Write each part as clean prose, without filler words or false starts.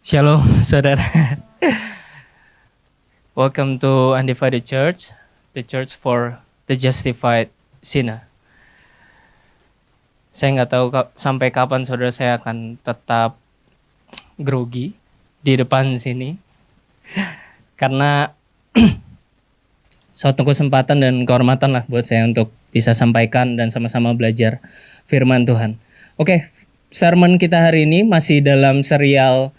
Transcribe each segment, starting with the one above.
Shalom, saudara. Welcome to Undivided Church, the church for the justified sinner. Saya nggak tahu sampai kapan saudara saya akan tetap grogi di depan sini, karena suatu kesempatan dan kehormatan lah buat saya untuk bisa sampaikan dan sama-sama belajar firman Tuhan. Oke, sermon kita hari ini masih dalam serial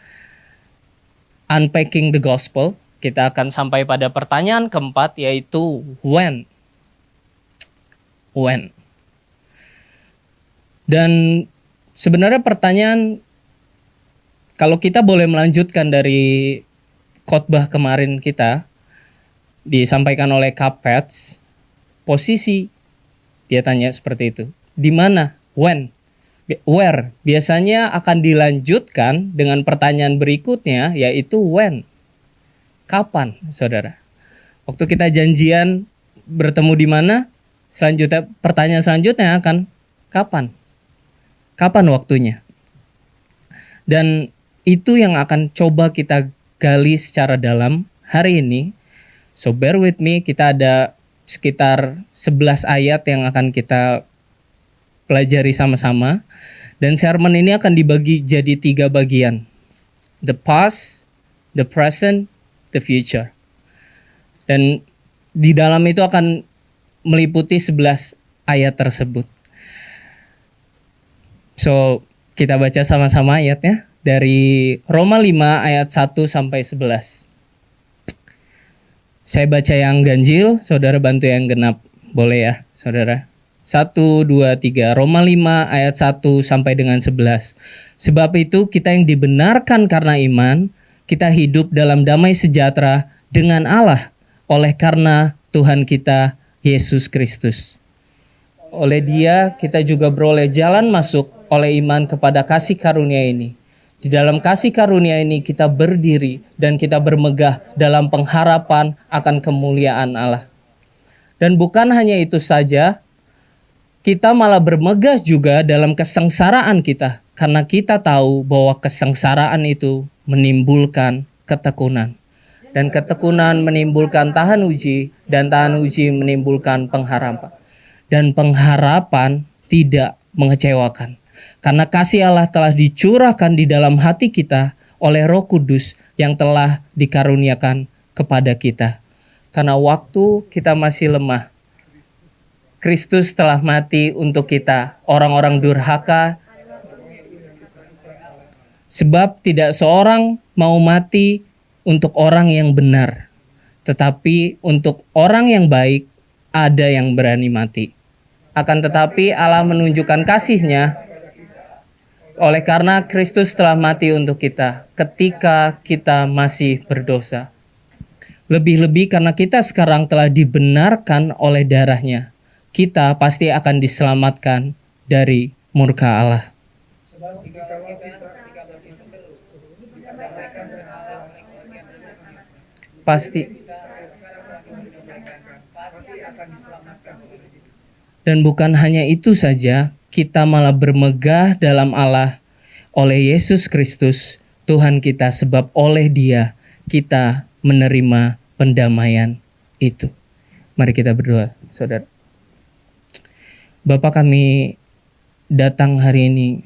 Unpacking the Gospel. Kita akan sampai pada pertanyaan keempat, yaitu when. When. Dan sebenarnya pertanyaan, kalau kita boleh melanjutkan dari khotbah kemarin kita, disampaikan oleh Kapets, posisi, dia tanya seperti itu. Di mana? When? Where? Biasanya akan dilanjutkan dengan pertanyaan berikutnya, yaitu when. Kapan, saudara? Waktu kita janjian bertemu di mana? Selanjutnya, pertanyaan selanjutnya akan kapan? Kapan waktunya? Dan itu yang akan coba kita gali secara dalam hari ini. So bear with me, kita ada sekitar 11 ayat yang akan kita pelajari sama-sama. Dan sermon ini akan dibagi jadi 3 bagian. The past, the present, the future. Dan di dalam itu akan meliputi 11 ayat tersebut. So, kita baca sama-sama ayatnya dari Roma 5 ayat 1 sampai 11. Saya baca yang ganjil, saudara bantu yang genap. Boleh ya, saudara? 1, 2, 3. Roma 5 ayat 1 sampai dengan 11. Sebab itu kita yang dibenarkan karena iman, kita hidup dalam damai sejahtera dengan Allah oleh karena Tuhan kita Yesus Kristus. Oleh Dia kita juga beroleh jalan masuk oleh iman kepada kasih karunia ini. Di dalam kasih karunia ini kita berdiri dan kita bermegah dalam pengharapan akan kemuliaan Allah. Dan bukan hanya itu saja, kita malah bermegah juga dalam kesengsaraan kita, karena kita tahu bahwa kesengsaraan itu menimbulkan ketekunan. Dan ketekunan menimbulkan tahan uji, dan tahan uji menimbulkan pengharapan. Dan pengharapan tidak mengecewakan. Karena kasih Allah telah dicurahkan di dalam hati kita oleh Roh Kudus yang telah dikaruniakan kepada kita. Karena waktu kita masih lemah, Kristus telah mati untuk kita, orang-orang durhaka. Sebab tidak seorang mau mati untuk orang yang benar, tetapi untuk orang yang baik ada yang berani mati. Akan tetapi Allah menunjukkan kasih-Nya oleh karena Kristus telah mati untuk kita ketika kita masih berdosa. Lebih-lebih karena kita sekarang telah dibenarkan oleh darah-Nya, kita pasti akan diselamatkan dari murka Allah. Pasti. Dan bukan hanya itu saja, kita malah bermegah dalam Allah oleh Yesus Kristus, Tuhan kita, sebab oleh Dia kita menerima pendamaian itu. Mari kita berdoa, saudara. Bapa, kami datang hari ini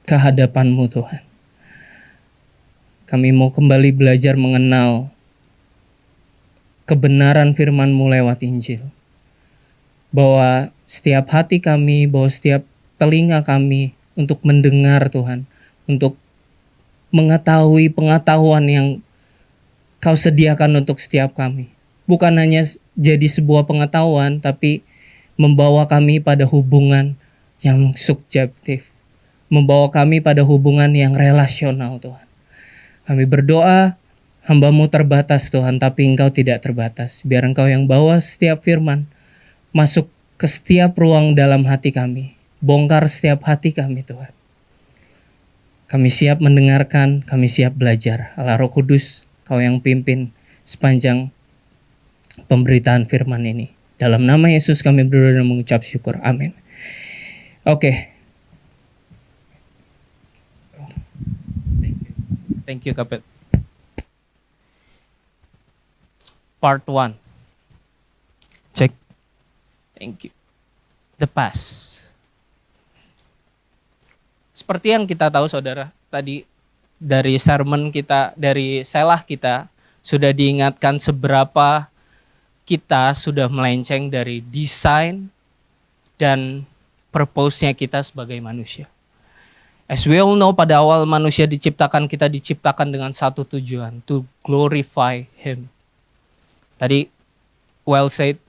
ke hadapan-Mu, Tuhan. Kami mau kembali belajar mengenal kebenaran firman-Mu lewat Injil. Bahwa setiap hati kami, bahwa setiap telinga kami untuk mendengar, Tuhan, untuk mengetahui pengetahuan yang Kau sediakan untuk setiap kami. Bukan hanya jadi sebuah pengetahuan, tapi membawa kami pada hubungan yang subjektif, membawa kami pada hubungan yang relasional, Tuhan. Kami berdoa, hamba-Mu terbatas, Tuhan, tapi Engkau tidak terbatas. Biar Engkau yang bawa setiap firman masuk ke setiap ruang dalam hati kami. Bongkar setiap hati kami, Tuhan. Kami siap mendengarkan, kami siap belajar. Allah Roh Kudus, Kau yang pimpin sepanjang pemberitaan firman ini. Dalam nama Yesus kami berdoa dan mengucap syukur. Amin. Oke. Thank you, Kapet. Part 1. Check. Thank you. The past. Seperti yang kita tahu saudara, tadi dari sermon kita, dari selah kita, sudah diingatkan seberapa kita sudah melenceng dari desain dan purpose-nya kita sebagai manusia. As we all know, pada awal manusia diciptakan, kita diciptakan dengan satu tujuan, to glorify Him. Tadi well said,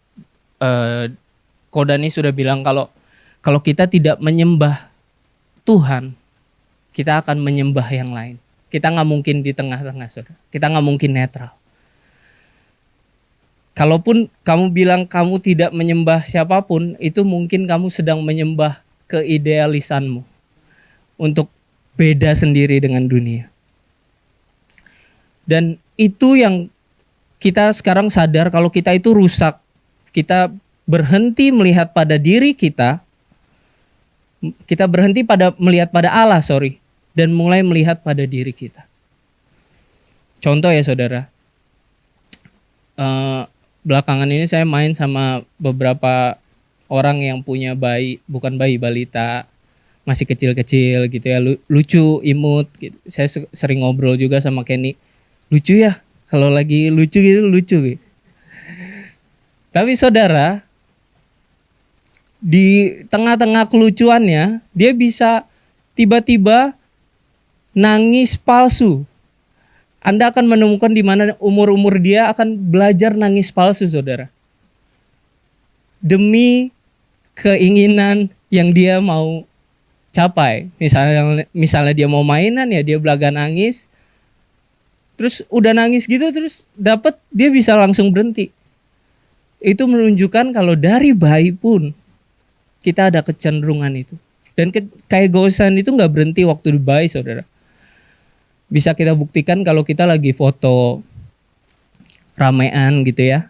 Kodani sudah bilang kalau kita tidak menyembah Tuhan, kita akan menyembah yang lain. Kita nggak mungkin di tengah-tengah, saudara. Kita nggak mungkin netral. Kalaupun kamu bilang kamu tidak menyembah siapapun, itu mungkin kamu sedang menyembah keidealisanmu untuk beda sendiri dengan dunia. Dan itu yang kita sekarang sadar kalau kita itu rusak. Kita berhenti melihat pada diri kita. Kita berhenti melihat pada Allah, dan mulai melihat pada diri kita. Contoh ya saudara, belakangan ini saya main sama beberapa orang yang punya bukan bayi, balita, masih kecil-kecil gitu ya, lucu, imut gitu. Saya sering ngobrol juga sama Kenny, lucu ya, kalau lagi lucu gitu, lucu gitu. Tapi saudara, di tengah-tengah kelucuannya, dia bisa tiba-tiba nangis palsu. Anda akan menemukan di mana umur-umur dia akan belajar nangis palsu, saudara. Demi keinginan yang dia mau capai. Misalnya dia mau mainan ya, dia belaga nangis. Terus udah nangis gitu, terus dapat, dia bisa langsung berhenti. Itu menunjukkan kalau dari bayi pun kita ada kecenderungan itu. Dan keegoisan itu gak berhenti waktu di bayi, saudara. Bisa kita buktikan kalau kita lagi foto ramean gitu ya.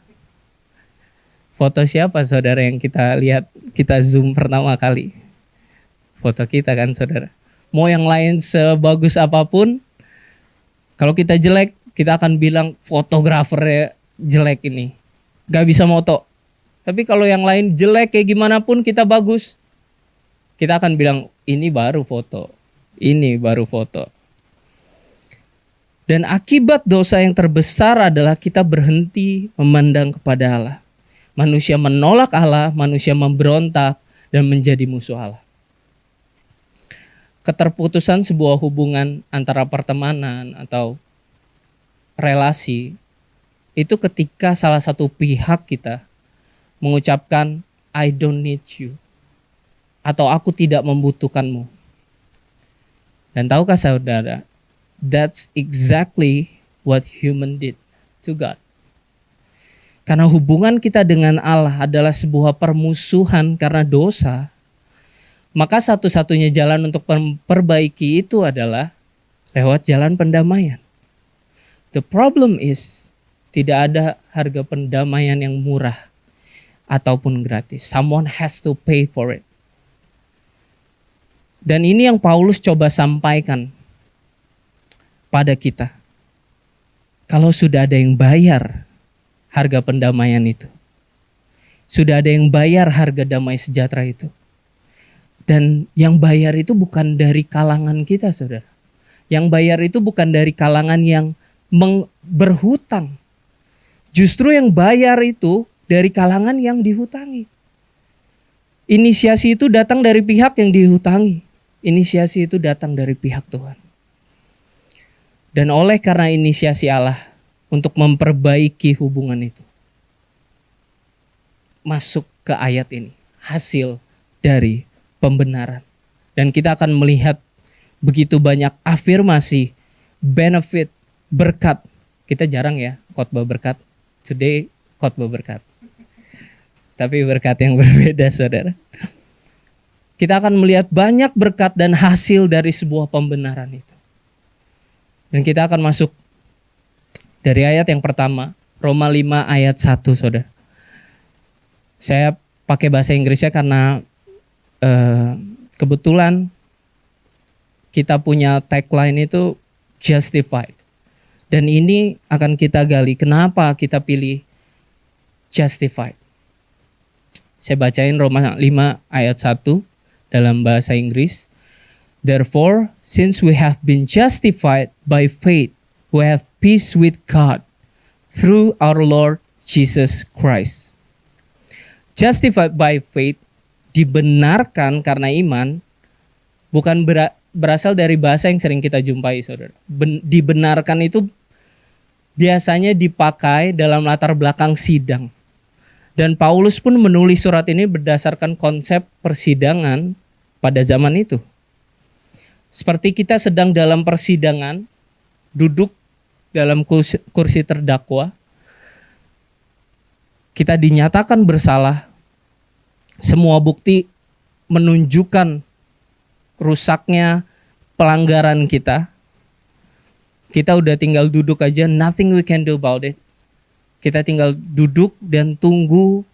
Foto siapa saudara yang kita lihat, kita zoom pertama kali? Foto kita kan saudara. Mau yang lain sebagus apapun, kalau kita jelek, kita akan bilang fotografernya jelek ini. Gak bisa moto. Tapi kalau yang lain jelek kayak gimana pun kita bagus, kita akan bilang ini baru foto. Ini baru foto. Dan akibat dosa yang terbesar adalah kita berhenti memandang kepada Allah. Manusia menolak Allah, manusia memberontak dan menjadi musuh Allah. Keterputusan sebuah hubungan antara pertemanan atau relasi itu ketika salah satu pihak kita mengucapkan I don't need you atau aku tidak membutuhkanmu. Dan tahukah saudara, that's exactly what human did to God. Karena hubungan kita dengan Allah adalah sebuah permusuhan karena dosa, maka satu-satunya jalan untuk memperbaiki itu adalah lewat jalan pendamaian. The problem is, tidak ada harga pendamaian yang murah ataupun gratis. Someone has to pay for it. Dan ini yang Paulus coba sampaikan pada kita. Kalau sudah ada yang bayar harga pendamaian itu, sudah ada yang bayar harga damai sejahtera itu, dan yang bayar itu bukan dari kalangan kita, saudara. Yang bayar itu bukan dari kalangan yang berhutang. Justru yang bayar itu dari kalangan yang dihutangi. Inisiasi itu datang dari pihak yang dihutangi. Inisiasi itu datang dari pihak Tuhan. Dan oleh karena inisiasi Allah untuk memperbaiki hubungan itu, masuk ke ayat ini, hasil dari pembenaran. Dan kita akan melihat begitu banyak afirmasi, benefit, berkat. Kita jarang ya khotbah berkat. Today khotbah berkat. Tapi berkat yang berbeda, saudara. Kita akan melihat banyak berkat dan hasil dari sebuah pembenaran itu. Dan kita akan masuk dari ayat yang pertama, Roma 5 ayat 1, saudara. Saya pakai bahasa Inggrisnya karena kebetulan kita punya tagline itu justified. Dan ini akan kita gali kenapa kita pilih justified. Saya bacain Roma 5 ayat 1 dalam bahasa Inggris. Therefore, since we have been justified by faith, we have peace with God through our Lord Jesus Christ. Justified by faith, dibenarkan karena iman, bukan berasal dari bahasa yang sering kita jumpai, saudara. Dibenarkan itu biasanya dipakai dalam latar belakang sidang. Dan Paulus pun menulis surat ini berdasarkan konsep persidangan pada zaman itu. Seperti kita sedang dalam persidangan, duduk dalam kursi terdakwa, kita dinyatakan bersalah, semua bukti menunjukkan rusaknya pelanggaran kita. Kita udah tinggal duduk aja, nothing we can do about it. Kita tinggal duduk dan tunggu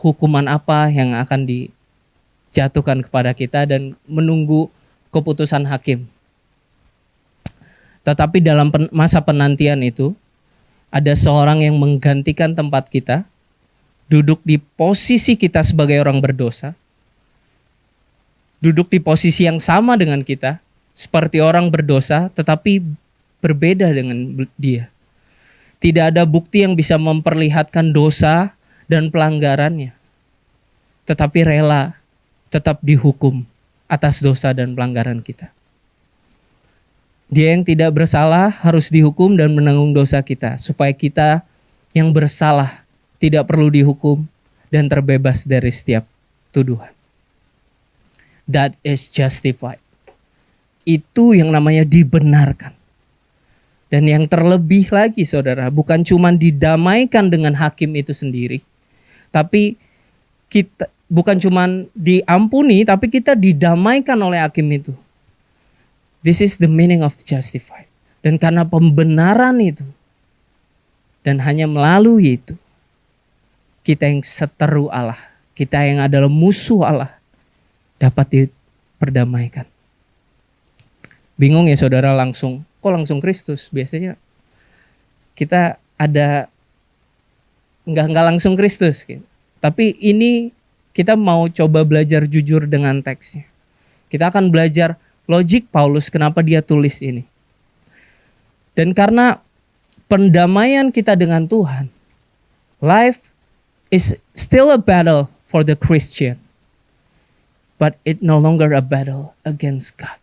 hukuman apa yang akan dijatuhkan kepada kita dan menunggu keputusan hakim. Tetapi dalam masa penantian itu, ada seorang yang menggantikan tempat kita, duduk di posisi kita sebagai orang berdosa, duduk di posisi yang sama dengan kita, seperti orang berdosa, tetapi berbeda dengan dia. Tidak ada bukti yang bisa memperlihatkan dosa dan pelanggarannya, tetapi rela tetap dihukum atas dosa dan pelanggaran kita. Dia yang tidak bersalah harus dihukum dan menanggung dosa kita, supaya kita yang bersalah tidak perlu dihukum dan terbebas dari setiap tuduhan. That is justified. Itu yang namanya dibenarkan. Dan yang terlebih lagi, saudara, bukan cuma didamaikan dengan hakim itu sendiri, tapi kita bukan cuma diampuni, tapi kita didamaikan oleh hakim itu. This is the meaning of justified. Dan karena pembenaran itu, dan hanya melalui itu, kita yang seteru Allah, kita yang adalah musuh Allah, dapat diperdamaikan. Bingung ya saudara, kok langsung Kristus? Biasanya kita ada nggak langsung Kristus gitu. Tapi ini kita mau coba belajar jujur dengan teksnya. Kita akan belajar logik Paulus kenapa dia tulis ini. Dan karena pendamaian kita dengan Tuhan, life is still a battle for the Christian, but it no longer a battle against God.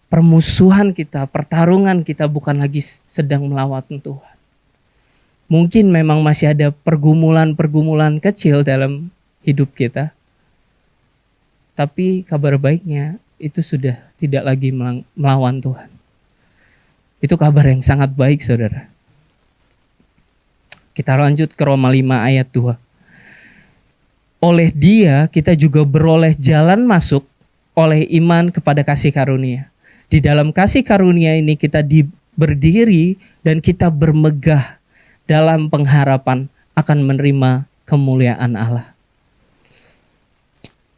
Permusuhan kita, pertarungan kita bukan lagi sedang melawan Tuhan. Mungkin memang masih ada pergumulan-pergumulan kecil dalam hidup kita. Tapi kabar baiknya itu sudah tidak lagi melawan Tuhan. Itu kabar yang sangat baik, saudara. Kita lanjut ke Roma 5 ayat 2. Oleh Dia kita juga beroleh jalan masuk oleh iman kepada kasih karunia. Di dalam kasih karunia ini kita berdiri dan kita bermegah dalam pengharapan akan menerima kemuliaan Allah.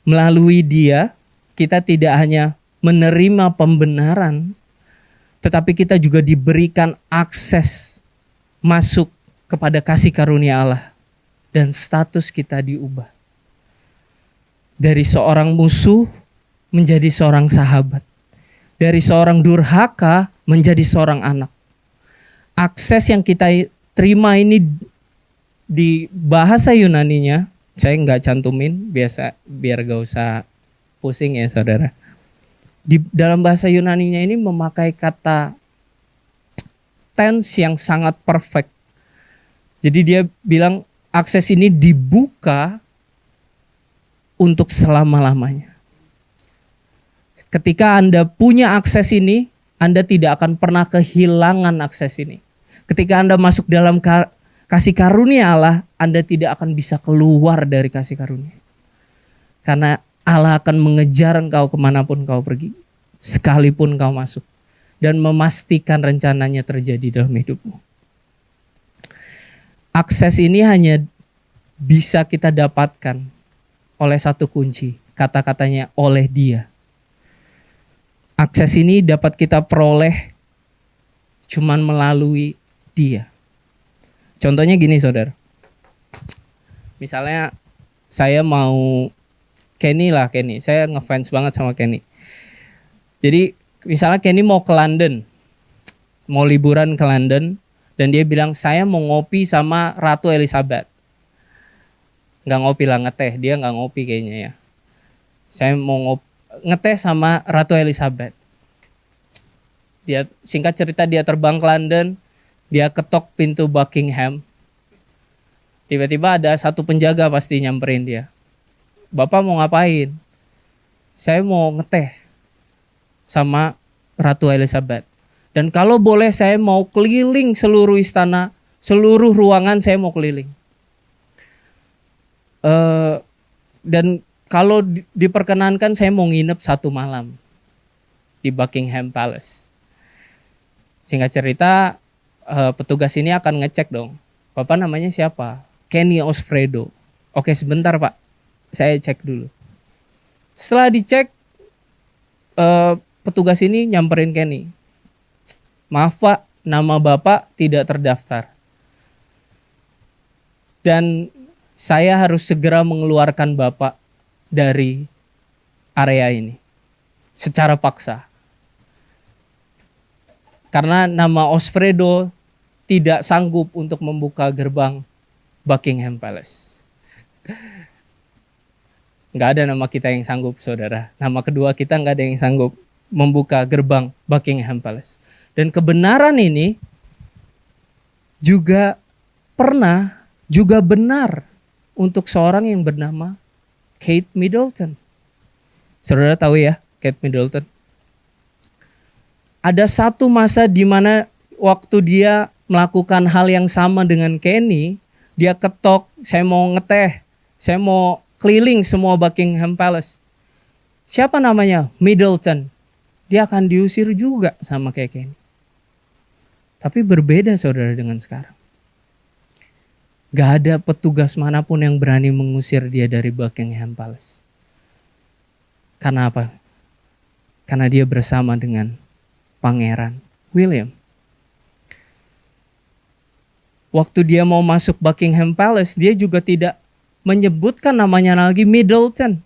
Melalui Dia kita tidak hanya menerima pembenaran, tetapi kita juga diberikan akses masuk kepada kasih karunia Allah. Dan status kita diubah. Dari seorang musuh menjadi seorang sahabat. Dari seorang durhaka menjadi seorang anak. Akses yang kita terima ini di bahasa Yunaninya, saya nggak cantumin biar gak usah pusing ya saudara. Di dalam bahasa Yunaninya ini memakai kata tense yang sangat perfect. Jadi dia bilang akses ini dibuka untuk selama-lamanya. Ketika Anda punya akses ini, Anda tidak akan pernah kehilangan akses ini. Ketika Anda masuk dalam kasih karunia Allah, Anda tidak akan bisa keluar dari kasih karunia. Karena Allah akan mengejar engkau kemanapun kau pergi, sekalipun kau masuk. Dan memastikan rencananya terjadi dalam hidupmu. Akses ini hanya bisa kita dapatkan oleh satu kunci. Kata-katanya oleh Dia. akses ini dapat kita peroleh cuman melalui Dia. Contohnya gini saudara. Misalnya saya mau Kenny. Saya ngefans banget sama Kenny. Jadi misalnya Kenny mau ke London. Mau liburan ke London. Dan dia bilang saya mau ngopi sama Ratu Elizabeth. Nggak ngopi lah, ngeteh. Dia nggak ngopi kayaknya ya. Saya mau ngeteh sama Ratu Elizabeth. Dia singkat cerita dia terbang ke London. Dia ketok pintu Buckingham. Tiba-tiba ada satu penjaga pasti nyamperin dia. Bapak mau ngapain? Saya mau ngeteh sama Ratu Elizabeth. Dan kalau boleh saya mau keliling seluruh istana, seluruh ruangan saya mau keliling. Dan kalau diperkenankan saya mau nginep 1 malam di Buckingham Palace. Singkat cerita, petugas ini akan ngecek dong. Bapak namanya siapa? Kenny Osfredo. Oke sebentar Pak, saya cek dulu. Setelah dicek, petugas ini nyamperin Kenny. Maaf Pak, nama Bapak tidak terdaftar. Dan saya harus segera mengeluarkan Bapak dari area ini secara paksa. Karena nama Osfredo tidak sanggup untuk membuka gerbang Buckingham Palace. Nggak ada nama kita yang sanggup saudara. Nama kedua kita nggak ada yang sanggup membuka gerbang Buckingham Palace. Dan kebenaran ini juga benar untuk seorang yang bernama Kate Middleton. Saudara tahu ya Kate Middleton? Ada satu masa di mana waktu dia melakukan hal yang sama dengan Kenny, dia ketok, saya mau ngeteh, saya mau keliling semua Buckingham Palace. Siapa namanya? Middleton. Dia akan diusir juga sama kayak Kenny. Tapi berbeda saudara dengan sekarang. Gak ada petugas manapun yang berani mengusir dia dari Buckingham Palace. Karena apa? Karena dia bersama dengan Pangeran William. Waktu dia mau masuk Buckingham Palace, dia juga tidak menyebutkan namanya lagi Middleton.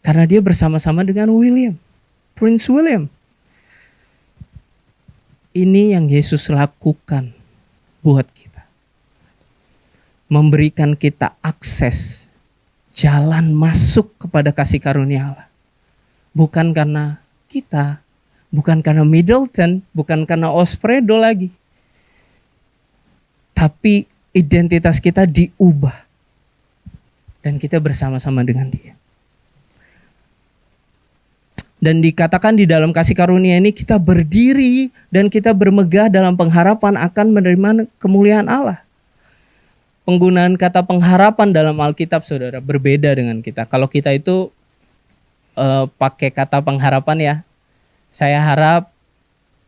Karena dia bersama-sama dengan William, Prince William. Ini yang Yesus lakukan buat kita. Memberikan kita akses, jalan masuk kepada kasih karunia Allah. Bukan karena kita, bukan karena Middleton, bukan karena Osfredo lagi. Tapi identitas kita diubah. Dan kita bersama-sama dengan Dia. Dan dikatakan di dalam kasih karunia ini kita berdiri dan kita bermegah dalam pengharapan akan menerima kemuliaan Allah. Penggunaan kata pengharapan dalam Alkitab saudara berbeda dengan kita. Kalau kita itu pakai kata pengharapan ya. Saya harap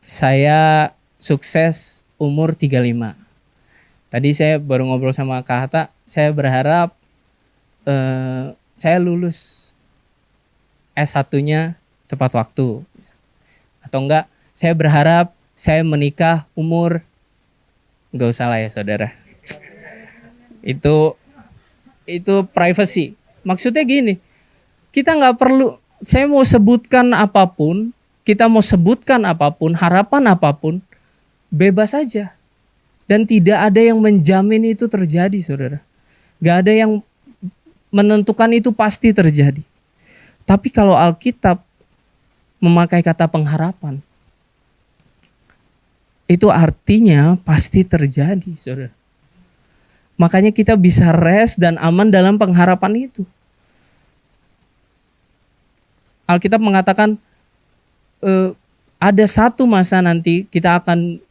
saya sukses umur 35. Tadi saya baru ngobrol sama Kak Hatta, saya berharap saya lulus S1-nya tepat waktu. Atau enggak, saya berharap saya menikah umur, enggak usah lah ya saudara. Itu privacy. Maksudnya gini, kita enggak perlu, saya mau sebutkan apapun, kita mau sebutkan apapun, harapan apapun, bebas saja. Dan tidak ada yang menjamin itu terjadi saudara. Enggak ada yang menentukan itu pasti terjadi. Tapi kalau Alkitab memakai kata pengharapan, itu artinya pasti terjadi, saudara. Makanya kita bisa rest dan aman dalam pengharapan itu. Alkitab mengatakan ada satu masa nanti kita akan,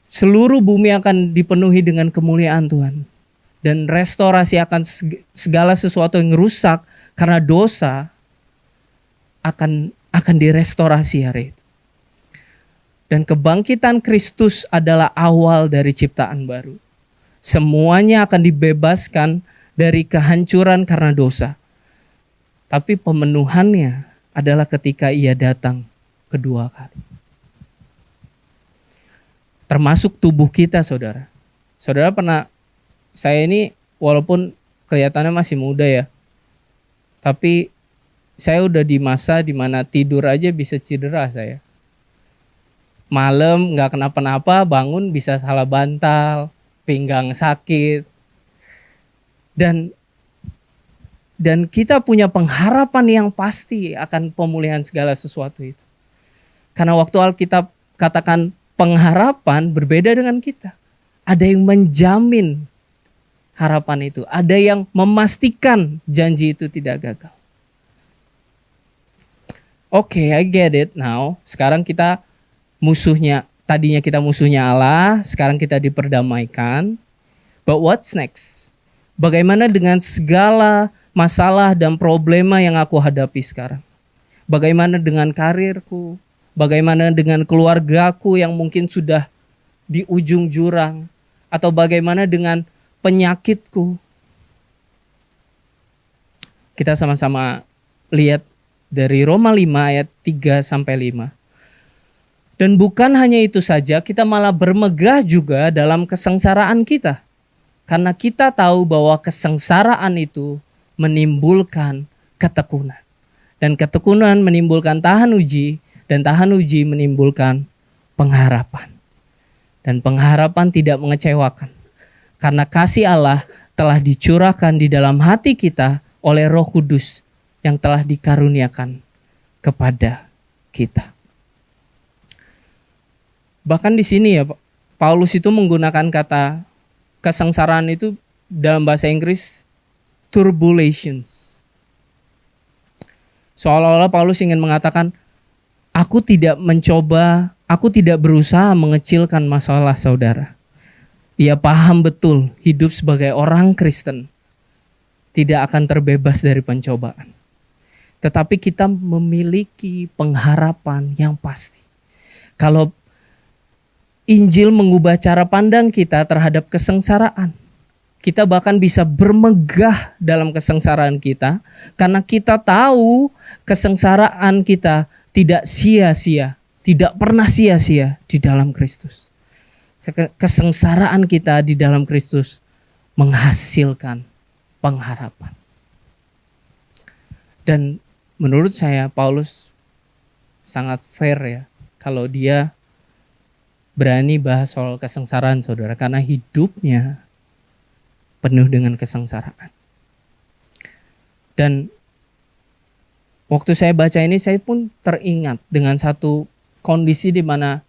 seluruh bumi akan dipenuhi dengan kemuliaan Tuhan. Dan restorasi akan segala sesuatu yang rusak karena dosa akan direstorasi hari itu. Dan kebangkitan Kristus adalah awal dari ciptaan baru. Semuanya akan dibebaskan dari kehancuran karena dosa. Tapi pemenuhannya adalah ketika Ia datang kedua kali. Termasuk tubuh kita, saudara. Saudara pernah, saya ini walaupun kelihatannya masih muda ya, tapi saya udah di masa dimana tidur aja bisa cedera saya. Malam nggak kenapa-napa, bangun bisa salah bantal, pinggang sakit. Dan kita punya pengharapan yang pasti akan pemulihan segala sesuatu itu. Karena waktu Alkitab katakan pengharapan berbeda dengan kita. Ada yang menjamin harapan itu. Ada yang memastikan janji itu tidak gagal. Oke, I get it now. Sekarang kita musuhnya, tadinya kita musuhnya Allah, sekarang kita diperdamaikan. But what's next? Bagaimana dengan segala masalah dan problema yang aku hadapi sekarang? Bagaimana dengan karirku? Bagaimana dengan keluargaku yang mungkin sudah di ujung jurang? Atau bagaimana dengan penyakitku? Kita sama-sama lihat dari Roma 5 ayat 3 sampai 5. Dan bukan hanya itu saja, kita malah bermegah juga dalam kesengsaraan kita. Karena kita tahu bahwa kesengsaraan itu menimbulkan ketekunan. Dan ketekunan menimbulkan tahan uji, dan tahan uji menimbulkan pengharapan. Dan pengharapan tidak mengecewakan. Karena kasih Allah telah dicurahkan di dalam hati kita oleh Roh Kudus yang telah dikaruniakan kepada kita. Bahkan di sini ya, Paulus itu menggunakan kata kesengsaraan itu dalam bahasa Inggris tribulations. Seolah-olah Paulus ingin mengatakan, aku tidak berusaha mengecilkan masalah saudara. Ia paham betul hidup sebagai orang Kristen tidak akan terbebas dari pencobaan. Tetapi kita memiliki pengharapan yang pasti. Kalau Injil mengubah cara pandang kita terhadap kesengsaraan, kita bahkan bisa bermegah dalam kesengsaraan kita karena kita tahu kesengsaraan kita tidak sia-sia, tidak pernah sia-sia di dalam Kristus. Kesengsaraan kita di dalam Kristus menghasilkan pengharapan. Dan menurut saya Paulus sangat fair ya kalau dia berani bahas soal kesengsaraan saudara, karena hidupnya penuh dengan kesengsaraan. Dan waktu saya baca ini saya pun teringat dengan satu kondisi di mana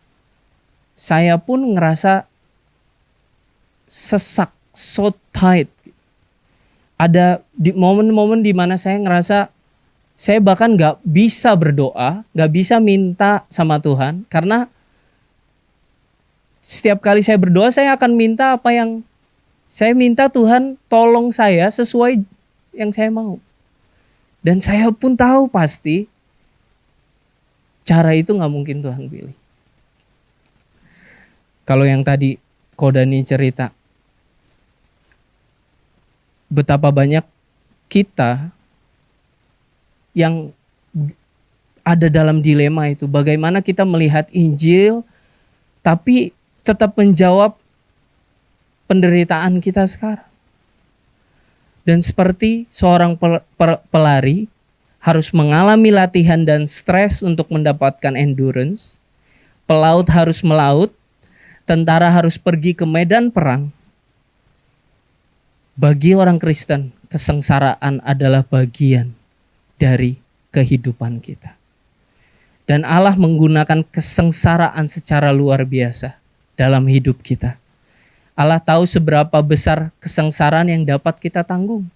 saya pun ngerasa sesak, so tight. Ada di momen-momen di mana saya ngerasa saya bahkan gak bisa berdoa, gak bisa minta sama Tuhan, karena setiap kali saya berdoa saya akan minta apa yang saya minta, Tuhan tolong saya sesuai yang saya mau. Dan saya pun tahu pasti cara itu gak mungkin Tuhan pilih. Kalau yang tadi Kodani cerita, betapa banyak kita yang ada dalam dilema itu. Bagaimana kita melihat Injil tapi tetap menjawab penderitaan kita sekarang. Dan seperti seorang pelari harus mengalami latihan dan stres untuk mendapatkan endurance, pelaut harus melaut, tentara harus pergi ke medan perang. Bagi orang Kristen, kesengsaraan adalah bagian dari kehidupan kita. Dan Allah menggunakan kesengsaraan secara luar biasa dalam hidup kita. Allah tahu seberapa besar kesengsaraan yang dapat kita tanggung.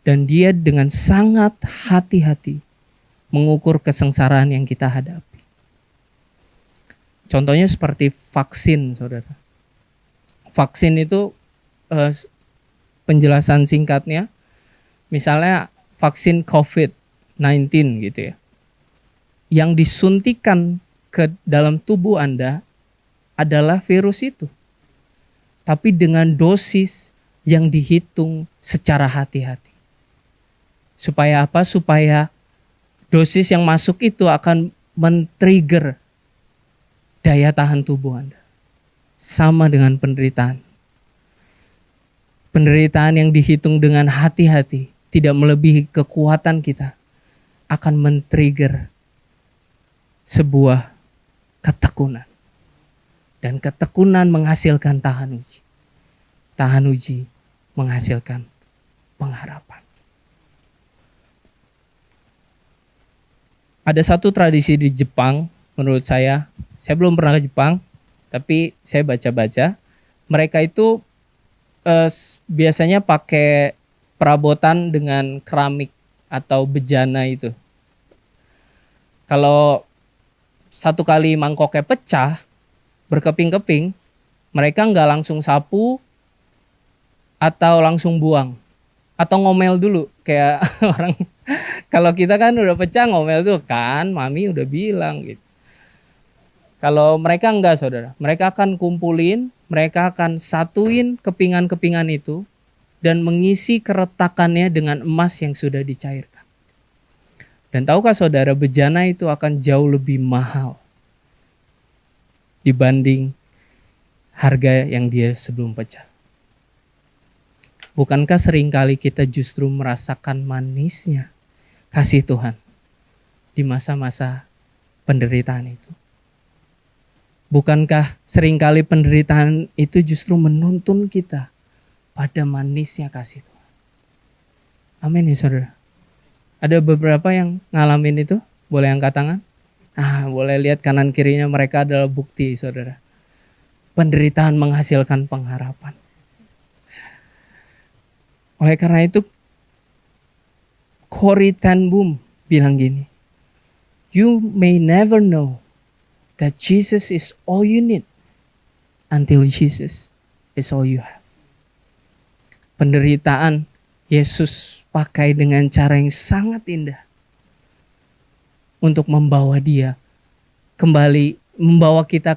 Dan Dia dengan sangat hati-hati mengukur kesengsaraan yang kita hadapi. Contohnya seperti vaksin, saudara. Vaksin itu penjelasan singkatnya, misalnya vaksin COVID-19 gitu ya. Yang disuntikan ke dalam tubuh Anda adalah virus itu. Tapi dengan dosis yang dihitung secara hati-hati. Supaya apa? Supaya dosis yang masuk itu akan men-trigger daya tahan tubuh Anda. Sama dengan penderitaan. Penderitaan yang dihitung dengan hati-hati, tidak melebihi kekuatan kita, akan men-trigger sebuah ketekunan. Dan ketekunan menghasilkan tahan uji. Tahan uji menghasilkan pengharapan. Ada satu tradisi di Jepang, menurut saya belum pernah ke Jepang, tapi saya baca-baca, mereka itu biasanya pakai perabotan dengan keramik atau bejana itu. Kalau satu kali mangkoknya pecah, berkeping-keping, mereka nggak langsung sapu atau langsung buang. Atau ngomel dulu, kayak orang, kalau kita kan udah pecah ngomel tuh kan, mami udah bilang gitu. Kalau mereka enggak saudara, mereka akan kumpulin, mereka akan satuin kepingan-kepingan itu dan mengisi keretakannya dengan emas yang sudah dicairkan. Dan tahukah saudara, bejana itu akan jauh lebih mahal dibanding harga yang dia sebelum pecah. Bukankah seringkali kita justru merasakan manisnya kasih Tuhan di masa-masa penderitaan itu? Bukankah seringkali penderitaan itu justru menuntun kita pada manisnya kasih Tuhan? Amin ya saudara. Ada beberapa yang ngalamin itu, boleh angkat tangan? Boleh lihat kanan kirinya, mereka adalah bukti saudara. Penderitaan menghasilkan pengharapan. Oleh karena itu, Corrie ten Boom bilang gini, "You may never know that Jesus is all you need until Jesus is all you have." Penderitaan Yesus pakai dengan cara yang sangat indah untuk membawa kita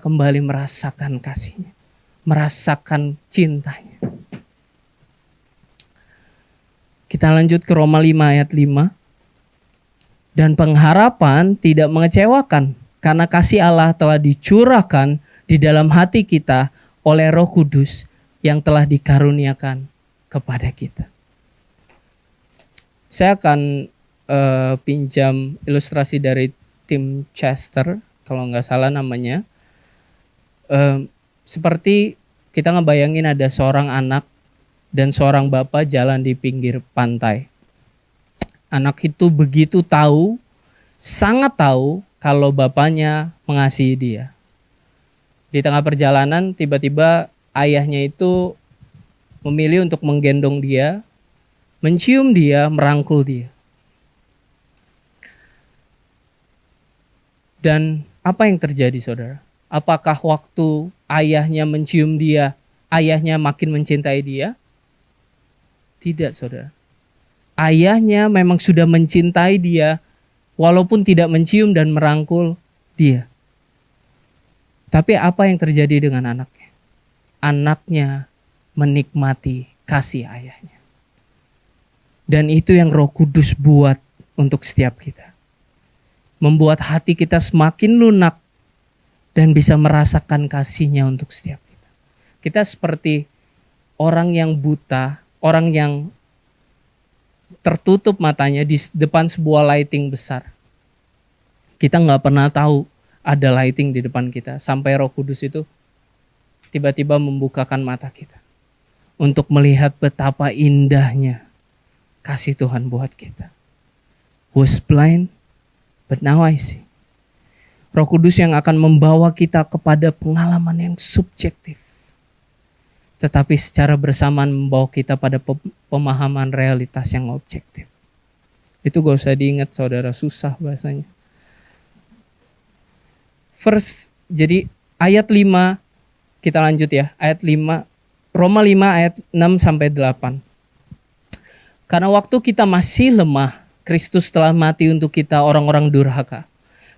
kembali merasakan kasihnya, merasakan cintanya. Kita lanjut ke Roma 5 ayat 5. Dan pengharapan tidak mengecewakan, karena kasih Allah telah dicurahkan di dalam hati kita oleh Roh Kudus yang telah dikaruniakan kepada kita. Saya akan pinjam ilustrasi dari Tim Chester, kalau nggak salah namanya. Seperti kita ngebayangin ada seorang anak dan seorang bapak jalan di pinggir pantai. Anak itu begitu tahu, sangat tahu kalau bapaknya mengasihi dia. Di tengah perjalanan tiba-tiba ayahnya itu memilih untuk menggendong dia, mencium dia, merangkul dia. Dan apa yang terjadi saudara? Apakah waktu ayahnya mencium dia, ayahnya makin mencintai dia? Tidak saudara. Ayahnya memang sudah mencintai dia walaupun tidak mencium dan merangkul dia. Tapi apa yang terjadi dengan anaknya? Anaknya menikmati kasih ayahnya. Dan itu yang Roh Kudus buat untuk setiap kita. Membuat hati kita semakin lunak dan bisa merasakan kasihnya untuk setiap kita. Kita seperti orang yang buta, orang yang tertutup matanya di depan sebuah lighting besar. Kita nggak pernah tahu ada lighting di depan kita sampai Roh Kudus itu tiba-tiba membukakan mata kita untuk melihat betapa indahnya kasih Tuhan buat kita. Was blind, but now I see. Roh Kudus yang akan membawa kita kepada pengalaman yang subjektif, tetapi secara bersamaan membawa kita pada pemahaman realitas yang objektif. Itu gak usah diingat saudara, susah bahasanya. Jadi ayat 5, kita lanjut ya, ayat 5, Roma 5 ayat 6-8. Karena waktu kita masih lemah, Kristus telah mati untuk kita orang-orang durhaka,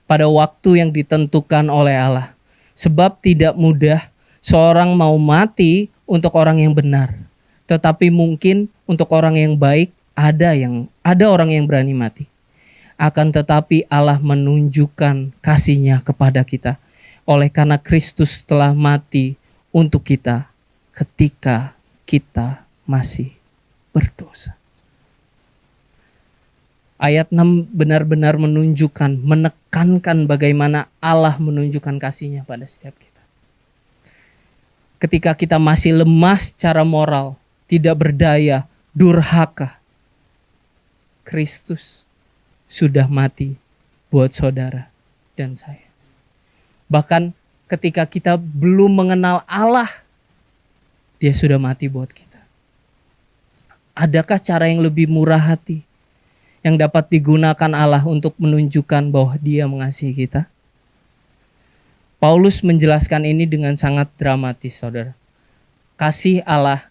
pada waktu yang ditentukan oleh Allah. Sebab tidak mudah seorang mau mati untuk orang yang benar, tetapi mungkin untuk orang yang baik ada orang yang berani mati. Akan tetapi Allah menunjukkan kasih-Nya kepada kita oleh karena Kristus telah mati untuk kita ketika kita masih berdosa. Ayat 6 benar-benar menunjukkan, menekankan bagaimana Allah menunjukkan kasih-Nya pada setiap kita. Ketika kita masih lemah secara moral, tidak berdaya, durhaka, Kristus sudah mati buat saudara dan saya. Bahkan ketika kita belum mengenal Allah, Dia sudah mati buat kita. Adakah cara yang lebih murah hati yang dapat digunakan Allah untuk menunjukkan bahwa Dia mengasihi kita? Paulus menjelaskan ini dengan sangat dramatis, saudara. Kasih Allah,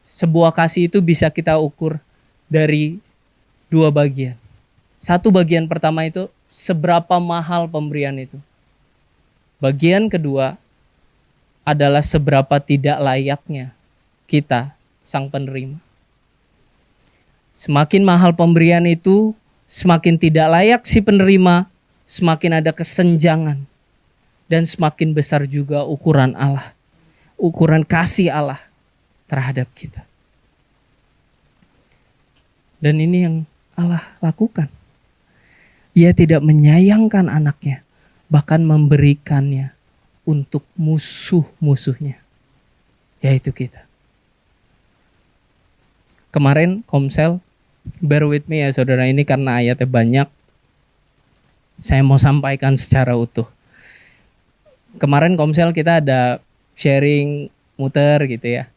sebuah kasih itu bisa kita ukur dari dua bagian. Satu bagian pertama itu seberapa mahal pemberian itu. Bagian kedua adalah seberapa tidak layaknya kita, sang penerima. Semakin mahal pemberian itu, semakin tidak layak si penerima, semakin ada kesenjangan. Dan semakin besar juga ukuran Allah, ukuran kasih Allah terhadap kita. Dan ini yang Allah lakukan. Ia tidak menyayangkan anaknya, bahkan memberikannya untuk musuh-musuhnya, yaitu kita. Kemarin Komsel, bear with me ya saudara, ini karena ayatnya banyak, saya mau sampaikan secara utuh. Kemarin Komsel kita ada sharing muter gitu ya.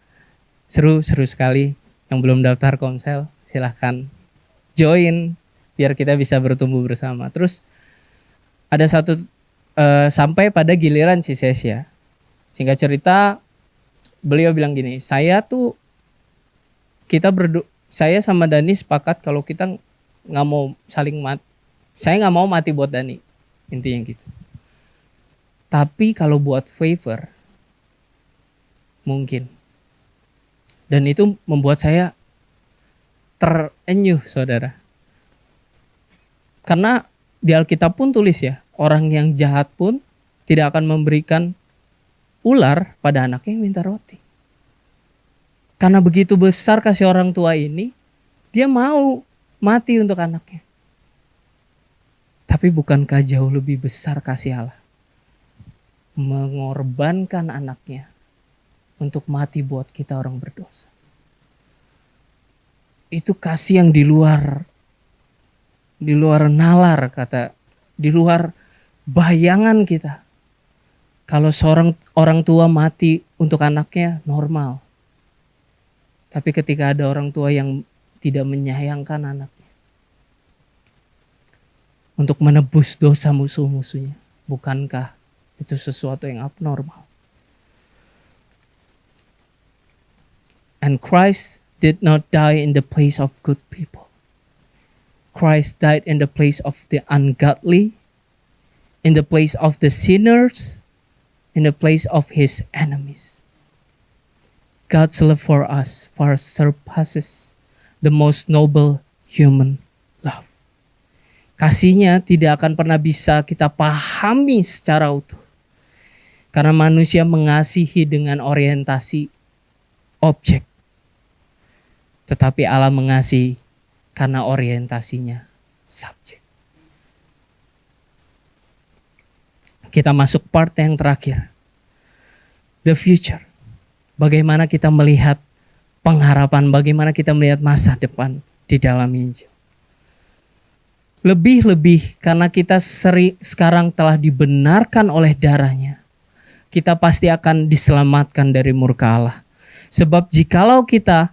Seru sekali. Yang belum daftar Komsel silahkan join biar kita bisa bertumbuh bersama. Terus ada satu sampai pada giliran si Sesya. Singkat cerita beliau bilang gini, saya sama Dani sepakat kalau kita nggak mau saling mati. Saya nggak mau mati buat Dani, intinya gitu. Tapi kalau buat favor, mungkin. Dan itu membuat saya terenyuh, saudara. Karena di Alkitab pun tulis ya, orang yang jahat pun tidak akan memberikan ular pada anaknya yang minta roti. Karena begitu besar kasih orang tua ini, dia mau mati untuk anaknya. Tapi bukankah jauh lebih besar kasih Allah? Mengorbankan anaknya untuk mati buat kita orang berdosa. Itu kasih yang di luar nalar, di luar bayangan kita. Kalau seorang orang tua mati untuk anaknya normal. Tapi ketika ada orang tua yang tidak menyayangkan anaknya untuk menebus dosa musuh-musuhnya, bukankah itu sesuatu yang abnormal? And Christ did not die in the place of good people. Christ died in the place of the ungodly, in the place of the sinners, in the place of His enemies. God's love for us far surpasses the most noble human love. Kasih-Nya tidak akan pernah bisa kita pahami secara utuh. Karena manusia mengasihi dengan orientasi objek. Tetapi Allah mengasihi karena orientasinya subjek. Kita masuk part yang terakhir. The future. Bagaimana kita melihat pengharapan, bagaimana kita melihat masa depan di dalam Injil. Lebih-lebih karena kita sekarang telah dibenarkan oleh darah-Nya, kita pasti akan diselamatkan dari murka Allah. Sebab jikalau kita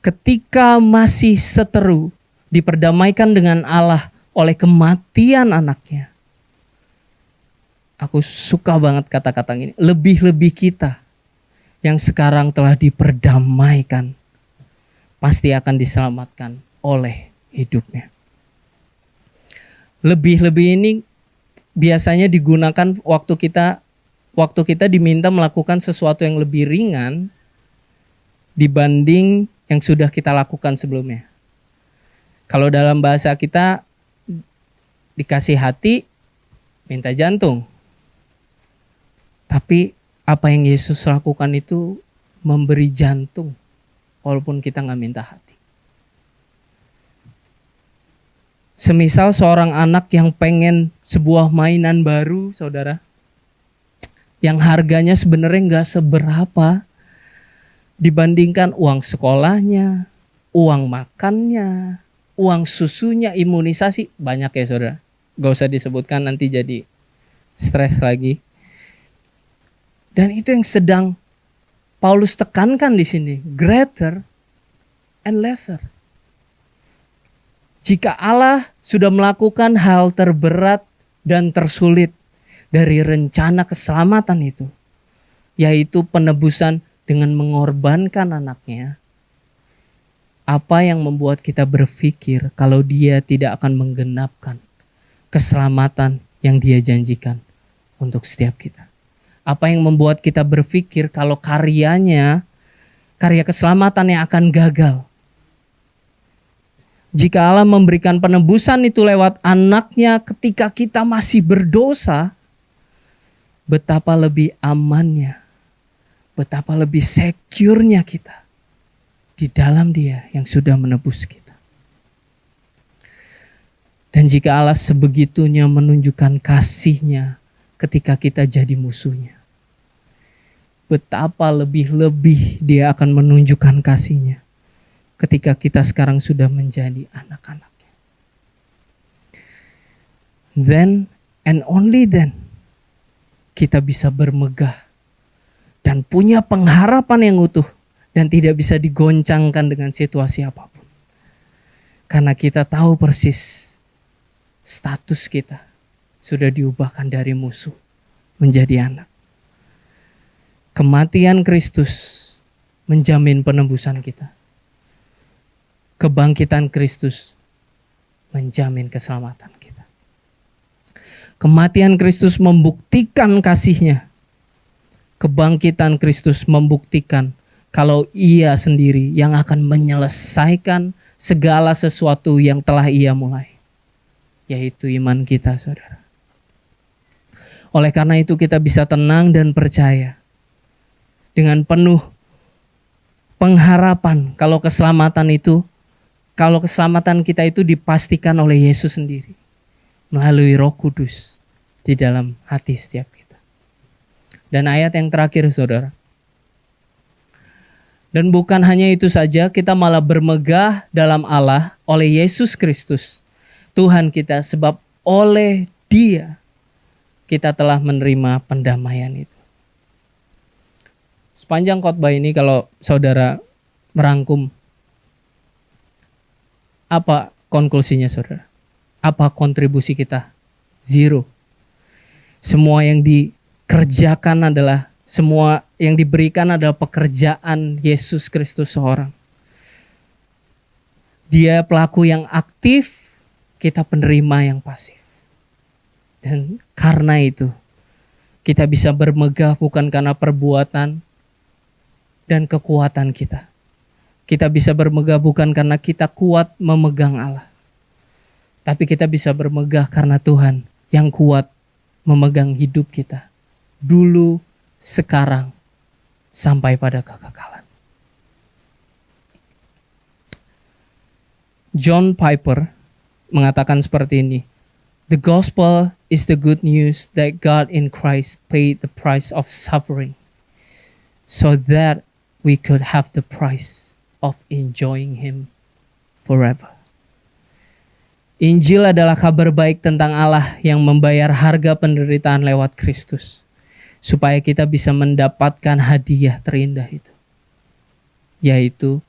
ketika masih seteru diperdamaikan dengan Allah oleh kematian anaknya. Aku suka banget kata-kata ini. Lebih-lebih kita yang sekarang telah diperdamaikan pasti akan diselamatkan oleh hidupnya. Lebih-lebih ini biasanya digunakan waktu kita diminta melakukan sesuatu yang lebih ringan dibanding yang sudah kita lakukan sebelumnya. Kalau dalam bahasa kita dikasih hati, minta jantung. Tapi apa yang Yesus lakukan itu memberi jantung, walaupun kita nggak minta hati. Semisal seorang anak yang pengen sebuah mainan baru, saudara, yang harganya sebenarnya nggak seberapa dibandingkan uang sekolahnya, uang makannya, uang susunya, imunisasi, banyak ya saudara. Gak usah disebutkan, nanti jadi stres lagi. Dan itu yang sedang Paulus tekankan di sini, greater and lesser. Jika Allah sudah melakukan hal terberat dan tersulit dari rencana keselamatan itu, yaitu penebusan dengan mengorbankan anaknya, apa yang membuat kita berpikir kalau dia tidak akan menggenapkan keselamatan yang dia janjikan untuk setiap kita? Apa yang membuat kita berpikir kalau karya keselamatan yang akan gagal? Jika Allah memberikan penebusan itu lewat anaknya ketika kita masih berdosa, betapa lebih amannya, betapa lebih secure-nya kita di dalam Dia yang sudah menebus kita. Dan jika Allah sebegitunya menunjukkan kasih-Nya ketika kita jadi musuhnya, betapa lebih-lebih Dia akan menunjukkan kasih-Nya ketika kita sekarang sudah menjadi anak-anak-Nya. Then and only then kita bisa bermegah dan punya pengharapan yang utuh dan tidak bisa digoncangkan dengan situasi apapun. Karena kita tahu persis status kita sudah diubahkan dari musuh menjadi anak. Kematian Kristus menjamin penebusan kita. Kebangkitan Kristus menjamin keselamatan kita. Kematian Kristus membuktikan kasih-Nya. Kebangkitan Kristus membuktikan kalau Ia sendiri yang akan menyelesaikan segala sesuatu yang telah Ia mulai, yaitu iman kita, saudara. Oleh karena itu kita bisa tenang dan percaya dengan penuh pengharapan kalau keselamatan kita itu dipastikan oleh Yesus sendiri melalui Roh Kudus di dalam hati setiap kita. Dan ayat yang terakhir, saudara. Dan bukan hanya itu saja, kita malah bermegah dalam Allah oleh Yesus Kristus, Tuhan kita, sebab oleh Dia kita telah menerima pendamaian itu. Sepanjang khotbah ini kalau saudara merangkum, apa konklusinya saudara? Apa kontribusi kita? Zero. Semua yang dikerjakan adalah, semua yang diberikan adalah pekerjaan Yesus Kristus seorang. Dia pelaku yang aktif, kita penerima yang pasif. Dan karena itu, kita bisa bermegah bukan karena perbuatan dan kekuatan kita. Kita bisa bermegah bukan karena kita kuat memegang Allah. Tapi kita bisa bermegah karena Tuhan yang kuat memegang hidup kita. Dulu, sekarang, sampai pada kekekalan. John Piper mengatakan seperti ini. The gospel is the good news that God in Christ paid the price of suffering so that we could have the price of enjoying Him forever. Injil adalah kabar baik tentang Allah yang membayar harga penderitaan lewat Kristus, supaya kita bisa mendapatkan hadiah terindah itu, yaitu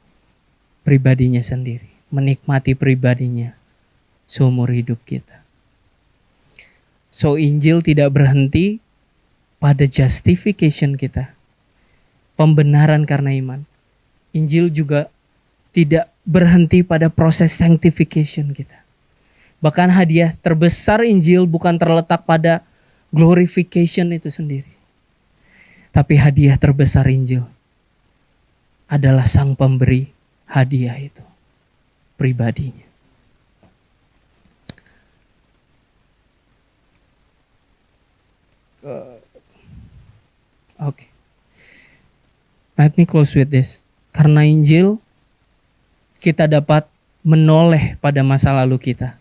pribadinya sendiri, menikmati pribadinya seumur hidup kita. So Injil tidak berhenti pada justification kita, pembenaran karena iman. Injil juga tidak berhenti pada proses sanctification kita. Bahkan hadiah terbesar Injil bukan terletak pada glorification itu sendiri. Tapi hadiah terbesar Injil adalah sang pemberi hadiah itu, pribadinya. Oke. Let me close with this. Karena Injil, kita dapat menoleh pada masa lalu kita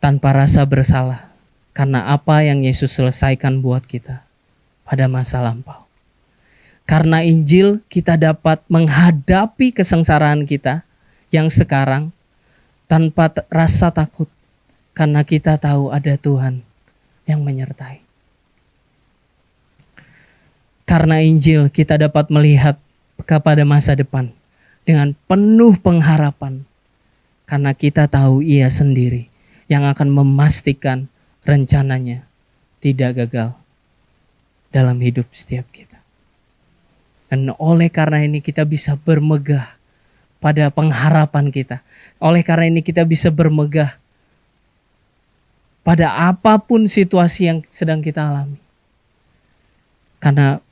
tanpa rasa bersalah. Karena apa yang Yesus selesaikan buat kita pada masa lampau. Karena Injil, kita dapat menghadapi kesengsaraan kita yang sekarang tanpa rasa takut. Karena kita tahu ada Tuhan yang menyertai. Karena Injil, kita dapat melihat kepada masa depan dengan penuh pengharapan. Karena kita tahu Ia sendiri yang akan memastikan rencananya tidak gagal dalam hidup setiap kita. Dan oleh karena ini kita bisa bermegah pada pengharapan kita. Oleh karena ini kita bisa bermegah pada apapun situasi yang sedang kita alami. Karena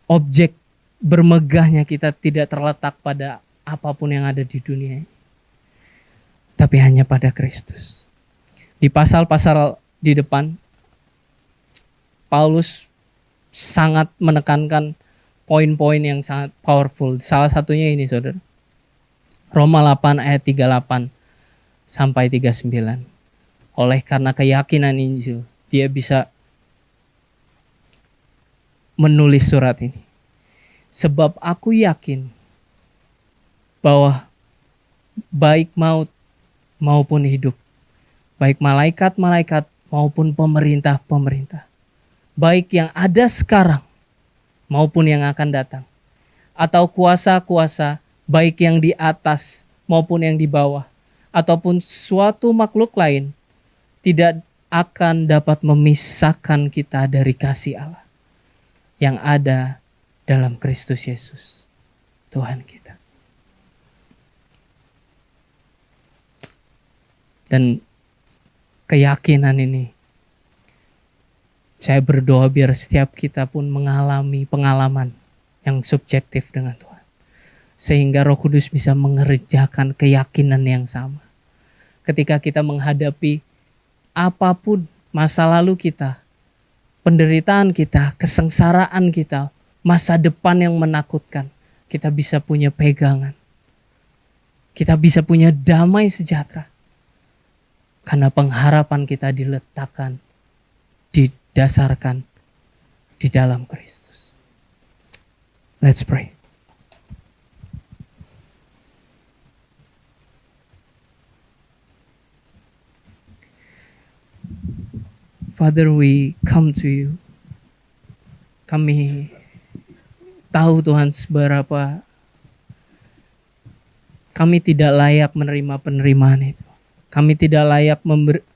objek bermegahnya kita tidak terletak pada apapun yang ada di dunia ini. Tapi hanya pada Kristus. Di pasal-pasal di depan, Paulus sangat menekankan poin-poin yang sangat powerful. Salah satunya ini, saudara. Roma 8 ayat 38 sampai 39. Oleh karena keyakinan Injil, dia bisa menulis surat ini. Sebab aku yakin bahwa baik maut maupun hidup, baik malaikat-malaikat maupun pemerintah-pemerintah, baik yang ada sekarang maupun yang akan datang, atau kuasa-kuasa, baik yang di atas maupun yang di bawah, ataupun suatu makhluk lain, tidak akan dapat memisahkan kita dari kasih Allah yang ada dalam Kristus Yesus, Tuhan kita. Dan keyakinan ini, saya berdoa biar setiap kita pun mengalami pengalaman yang subjektif dengan Tuhan. Sehingga Roh Kudus bisa mengerjakan keyakinan yang sama. Ketika kita menghadapi apapun masa lalu kita, penderitaan kita, kesengsaraan kita, masa depan yang menakutkan, kita bisa punya pegangan. Kita bisa punya damai sejahtera. Karena pengharapan kita diletakkan, didasarkan di dalam Kristus. Let's pray. Father, we come to you. Kami tahu Tuhan seberapa kami tidak layak menerima penerimaan itu. Kami tidak layak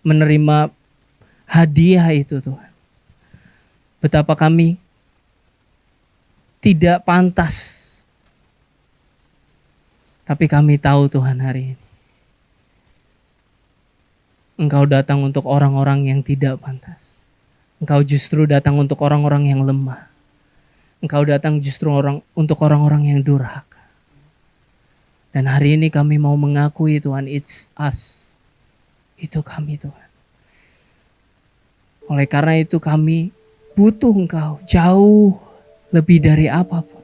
menerima hadiah itu Tuhan. Betapa kami tidak pantas. Tapi kami tahu Tuhan hari ini. Engkau datang untuk orang-orang yang tidak pantas. Engkau justru datang untuk orang-orang yang lemah. Engkau datang justru untuk orang-orang yang durhaka. Dan hari ini kami mau mengakui Tuhan, it's us. Itu kami Tuhan. Oleh karena itu kami butuh Engkau jauh lebih dari apapun.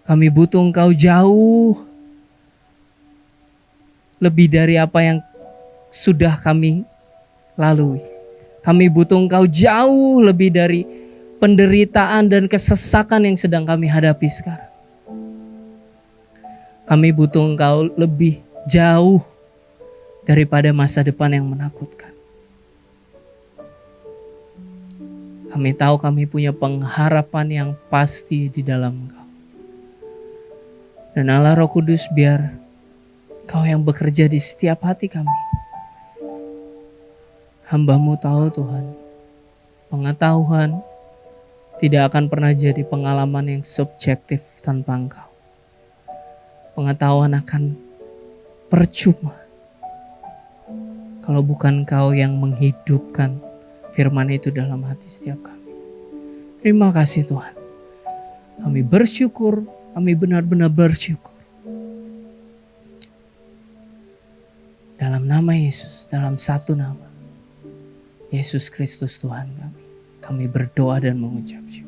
Kami butuh Engkau jauh lebih dari apa yang sudah kami lalui. Kami butuh Engkau jauh lebih dari penderitaan dan kesesakan yang sedang kami hadapi sekarang. Kami butuh Engkau lebih jauh daripada masa depan yang menakutkan. Kami tahu kami punya pengharapan yang pasti di dalam Engkau. Dan Allah Roh Kudus, biar Engkau yang bekerja di setiap hati kami. Hamba-Mu tahu Tuhan, pengetahuan tidak akan pernah jadi pengalaman yang subjektif tanpa Engkau. Pengetahuan akan percuma kalau bukan Engkau yang menghidupkan firman itu dalam hati setiap kami. Terima kasih Tuhan. Kami bersyukur, kami benar-benar bersyukur. Dalam nama Yesus, dalam satu nama. Yesus Kristus Tuhan kami. Kami berdoa dan mengucap syukur.